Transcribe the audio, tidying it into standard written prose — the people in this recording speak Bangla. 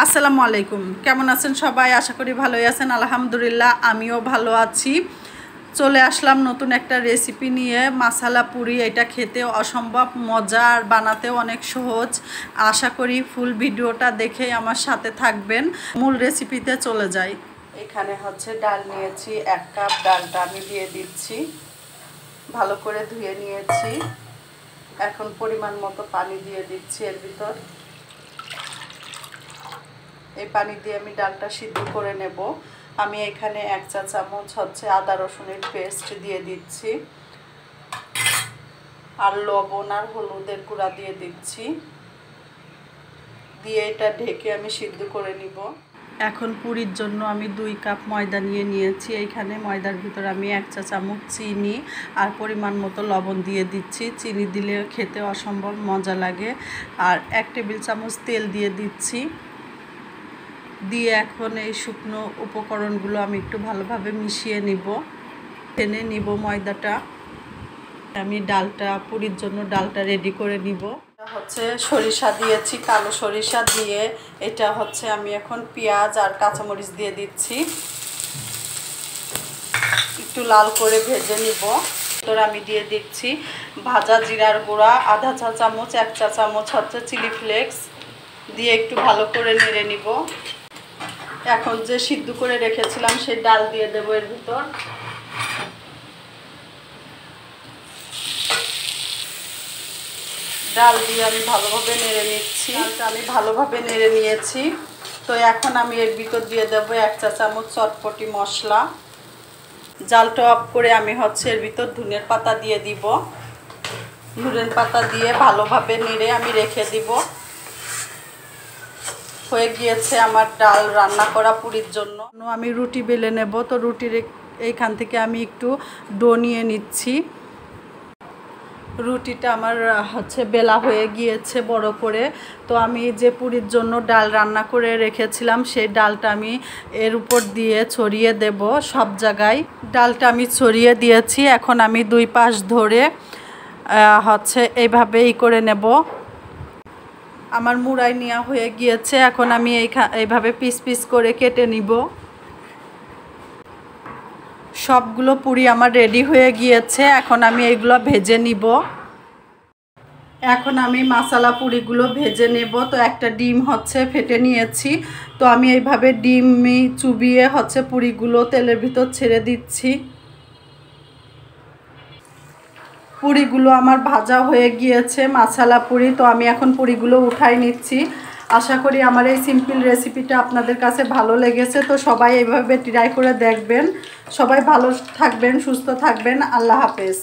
আসসালামু আলাইকুম। কেমন আছেন সবাই? আশা করি ভালোই আছেন। আলহামদুলিল্লাহ আমিও ভালো আছি। চলে আসলাম নতুন একটা রেসিপি নিয়ে, মাসালা পুরি। এটা খেতে অসম্ভব মজা আর বানাতেও অনেক সহজ। আশা করি ফুল ভিডিওটা দেখেই আমার সাথে থাকবেন। মূল রেসিপিতে চলে যাই। এখানে হচ্ছে ডাল নিয়েছি, 1 কাপ। ডালটা আমি দিয়ে দিচ্ছি, ভালো করে ধুয়ে নিয়েছি। এখন পরিমাণ মতো পানি দিয়ে দিচ্ছি এর ভিতর। এই পানি দিয়ে আমি ডালটা সিদ্ধ করে নেব। আমি এখানে 1 চা চামচ হচ্ছে আদা রসুনের পেস্ট দিয়ে দিচ্ছি, আর লবণ আর হলুদের গুঁড়া দিয়ে দিচ্ছি। দিয়ে এটা ঢেকে আমি সিদ্ধ করে নিব। এখন পুরির জন্য আমি 2 কাপ ময়দা নিয়েছি। এইখানে ময়দার ভিতর আমি 1 চা চামচ চিনি আর পরিমাণ মতো লবণ দিয়ে দিচ্ছি। চিনি দিলে খেতে অসম্ভব মজা লাগে। আর 1 টেবিল চামচ তেল দিয়ে দিচ্ছি। দিয়ে এখন এই শুকনো উপকরণগুলো আমি একটু ভালোভাবে মিশিয়ে টেনে নিব ময়দাটা। আমি ডালটা পুরির জন্য ডালটা রেডি করে নিব। হচ্ছে সরিষা দিয়েছি, কালো সরিষা দিয়ে। এটা হচ্ছে আমি এখন পেঁয়াজ আর কাঁচামরিচ দিয়ে দিচ্ছি, একটু লাল করে ভেজে নিব। এরপর আমি দিয়ে দিচ্ছি ভাজা জিরার গুঁড়া আধা চা চামচ, 1 চা চামচ হচ্ছে চিলি ফ্লেক্স দিয়ে একটু ভালো করে নেড়ে নিব। এখন যে সিদ্ধ করে রেখেছিলাম সেই ডাল দিয়ে দেবো এর ভিতর। ডাল দিয়ে আমি ভালোভাবে নেড়ে নিচ্ছি। আমি ভালোভাবে নেড়ে নিয়েছি। তো এখন আমি এর ভিতর দিয়ে দেবো 1 চা চামচ চটপটি মশলা। জালটা অফ করে আমি হচ্ছে এর ভিতর ধনিয়ার পাতা দিয়ে দিব। ধনিয়ার পাতা দিয়ে ভালোভাবে নেড়ে আমি রেখে দিব। হয়ে গিয়েছে আমার ডাল রান্না করা পুরির জন্য। আমি রুটি বেলে নেব। তো রুটির এইখান থেকে আমি একটু ডো নিয়ে নিচ্ছি। রুটিটা আমার হচ্ছে বেলা হয়ে গিয়েছে বড় করে। তো আমি যে পুরির জন্য ডাল রান্না করে রেখেছিলাম সেই ডালটা আমি এর উপর দিয়ে ছড়িয়ে দেব সব জায়গায়। ডালটা আমি ছড়িয়ে দিয়েছি। এখন আমি 2 পাশ ধরে হচ্ছে এইভাবেই করে নেব। আমার মুড়াই নেওয়া হয়ে গিয়েছে। এখন আমি এইভাবে পিস পিস করে কেটে নিব। সবগুলো পুরি আমার রেডি হয়ে গিয়েছে। এখন আমি এইগুলো ভেজে নিব। এখন আমি মশলা পুরিগুলো ভেজে নেব। তো একটা ডিম হচ্ছে ফেটে নিয়েছি। তো আমি এইভাবে ডিম চুবিয়ে হচ্ছে পুরিগুলো তেলের ভিতর ছেড়ে দিচ্ছি। পুরিগুলো আমার ভাজা হয়ে গিয়েছে, মশলা পুরি। তো আমি এখন পুরিগুলো উঠাই নিচ্ছি। আশা করি আমার এই সিম্পল রেসিপিটা আপনাদের কাছে ভালো লেগেছে। তো সবাই এইভাবে ট্রাই করে দেখবেন। সবাই ভালো থাকবেন, সুস্থ থাকবেন। আল্লাহ হাফেজ।